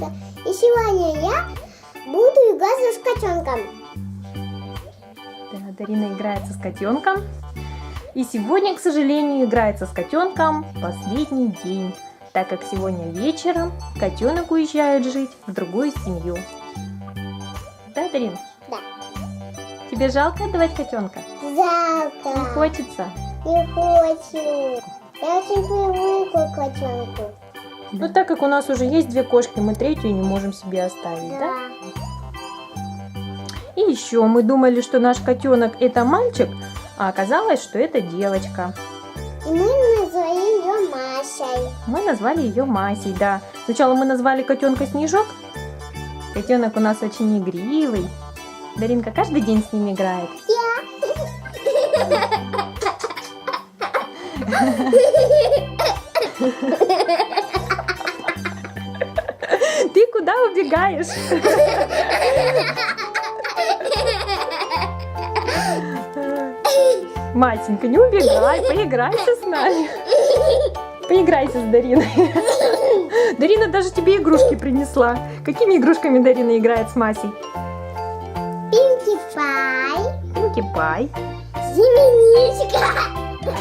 Даринка. И сегодня я буду играться с котенком. Да, Дарина играется с котенком. И сегодня, к сожалению, играется с котенком последний день, так как сегодня вечером котенок уезжает жить в другую семью. Да, Дарин? Да. Тебе жалко отдавать котенка? Жалко. Не хочется? Не хочу. Я очень привыкла к котенку. Ну, так как у нас уже есть две кошки, мы третью не можем себе оставить, да? И еще мы думали, что наш котенок это мальчик, а оказалось, что это девочка. И мы назвали ее Машей. Мы назвали ее Масей, да. Сначала мы назвали котенка Снежок. Котенок у нас очень игривый. Даринка каждый день с ним играет. Ты куда убегаешь? Масенька, не убегай, поиграйся с нами. Поиграйся с Дариной. Дарина даже тебе игрушки принесла. Какими игрушками Дарина играет с Масей? Пинки Пай. Пинки Пай. Земляничка.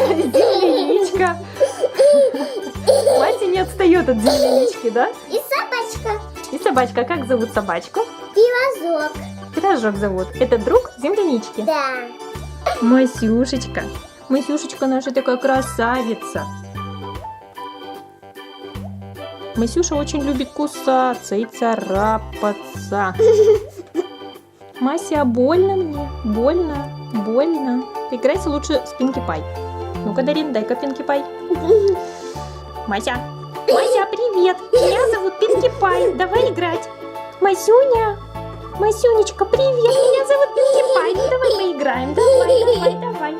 Земляничка. Мася не отстает от землянички, да? И собачка. И собачка. Как зовут собачку? Пирожок. Пирожок зовут. Это друг землянички? Да. Масюшечка. Масюшечка наша такая красавица. Масюша очень любит кусаться и царапаться. Мася, больно мне? Больно? Больно? Поиграйся лучше с Пинки Пай. Ну-ка, Дарин, дай-ка Пинки Пай. Мася. Мася, привет. Меня зовут Пинки Пай. Давай играть. Масюня. Масюнечка, привет. Меня зовут Пинки Пай. Ну, давай поиграем. Давай.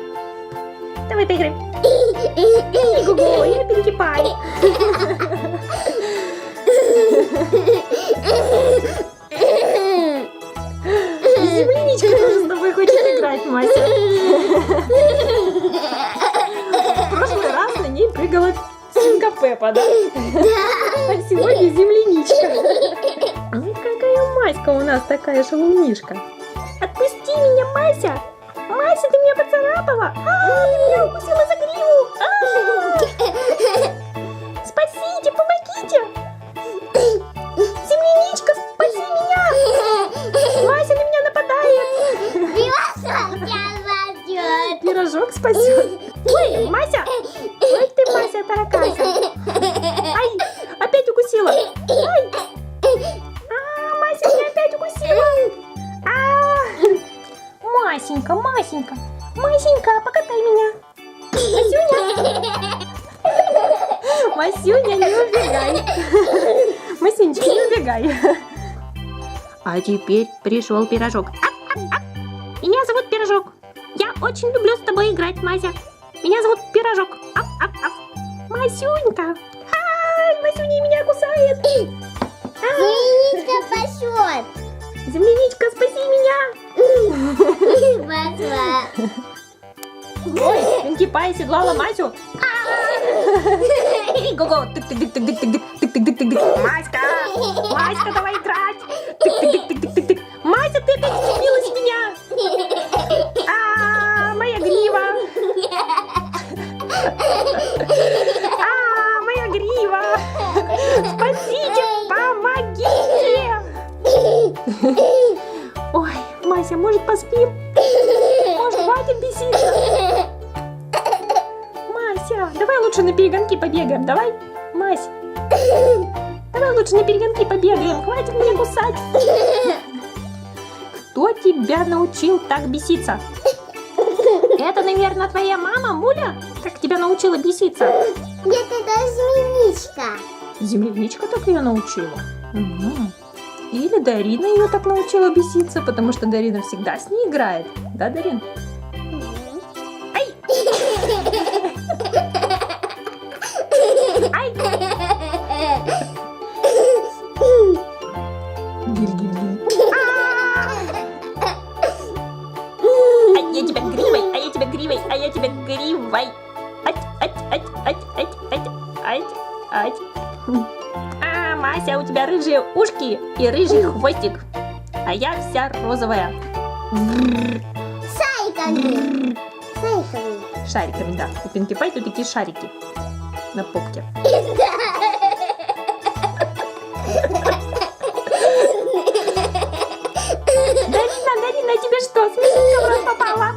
Давай поиграем. Гугу, я Пинки Пай. Земляничка тоже с тобой хочет играть, Мася. В прошлый раз на ней прыгала свинка Пеппа, да? А сегодня земляничка. Ну какая Маська у нас такая шалунишка. Отпусти меня, Мася. Мася, ты меня поцарапала. Ты меня укусила за гриву. Спасите, помогите. Земляничка, спаси меня. Мася на меня нападает. Пирожок спасет. Ой, Мася. Ой, ты, Мася, таракайся. Ай, опять укусила. Ай. Мася меня опять укусила. Масенька, покатай меня. Масюня, не убегай. Масюнечка, не убегай. А теперь пришел Пирожок. Меня зовут Пирожок. Я очень люблю с тобой играть, Мася. Меня зовут Пирожок. Масюнька. Масюня меня кусает. Земляничка пасет. Земляничка, спаси меня. Ой, Пинки Пай седлала Масю. Го-го, тык-тык-тык-тык-тык-тык-тык-тык-тык. Маська, давай играть. Тык-тык-тык-тык-тык. Мася, ты опять вцепилась в меня. Моя грива. Моя грива. Спасите, помогите. Ой, Мася, может поспим? Может, хватит беситься? Мася, давай лучше на перегонки побегаем, давай? Мась, давай лучше на перегонки побегаем, хватит меня кусать. Кто тебя научил так беситься? Это, наверное, твоя мама, Муля? Как тебя научила беситься? Нет, это земляничка. Земляничка так ее научила? Угу. Или Дарина ее так научила беситься, потому что Дарина всегда с ней играет. Да, Дарин? Ай! Ай! Гиль-гиль-гиль. Я тебя гривой, а я тебя гривой, а я тебя гривой. Ать, ать, ать, ать, ать, ать, ать, ать. Мася, у тебя рыжие ушки и рыжий хвостик. А я вся розовая. Шариками. Шариками. Шариками, да. У Пинки Пай тут такие шарики на попке. Дарина, тебе что, смешинка в рот попала?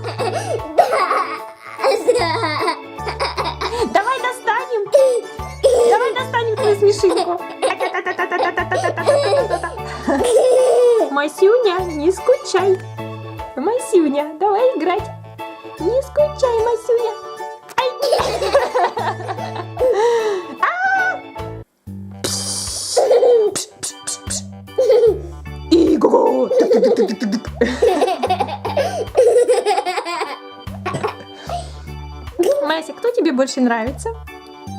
Давай достанем твою смешинку. Масюня, не скучай. Масюня, давай играть. Не скучай, Масюня. Игру. Мася, кто тебе больше нравится?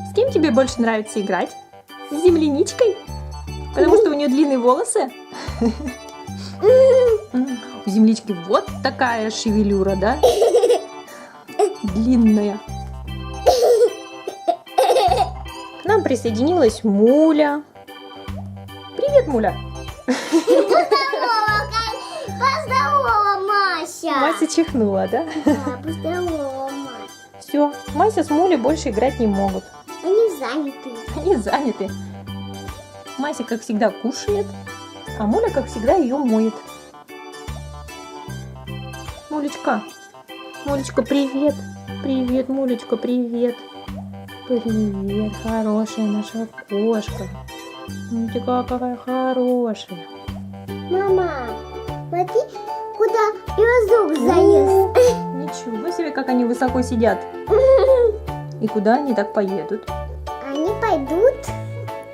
С кем тебе больше нравится играть? С земляничкой? Потому что у нее длинные волосы? У землячки вот такая шевелюра, да? Длинная. К нам присоединилась Муля. Привет, Муля. Поздорово, Мася. Мася чихнула, да? Да, поздорово, Мася. Все, Мася с Мулей больше играть не могут. Они заняты. Они заняты. Мася, как всегда, кушает, а Муля, как всегда, ее моет. Мулечка, Мулечка, привет. Привет, Мулечка, привет. Привет, хорошая наша кошка. Ты какая хорошая. Мама, смотри, куда пёсок залез. Ничего себе, как они высоко сидят. И куда они так поедут? Они пойдут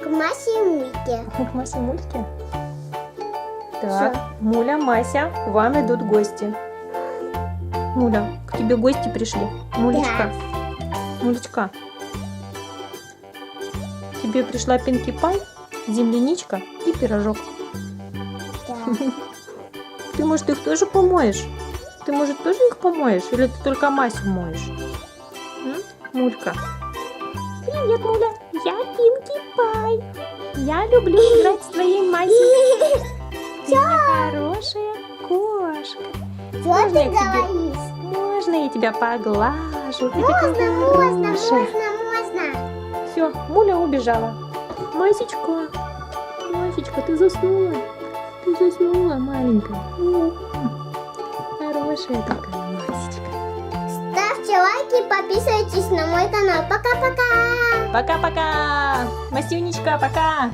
к Масе и Мульке. К Масе и Мульке? Так, Муля, Мася, к вам идут гости. Муля, к тебе гости пришли. Мулечка, Мулечка, к тебе пришла Пинки Пай, земляничка и пирожок. Да. Ты, может, их тоже помоешь? Ты, может, тоже их помоешь? Или ты только Масю моешь? Мулька. Привет, Муля. Я Пинки Пай. Я люблю играть с твоей Масей. Ты моя хорошая кошка. Что ты говоришь? Можно я тебя поглажу? Можно. Все, Муля убежала. Масечка, Масечка, ты заснула? Ты заснула, маленькая? Хорошая такая Масечка. Ставьте лайки, подписывайтесь на мой канал. Пока-пока. Пока-пока. Масюнечка, пока.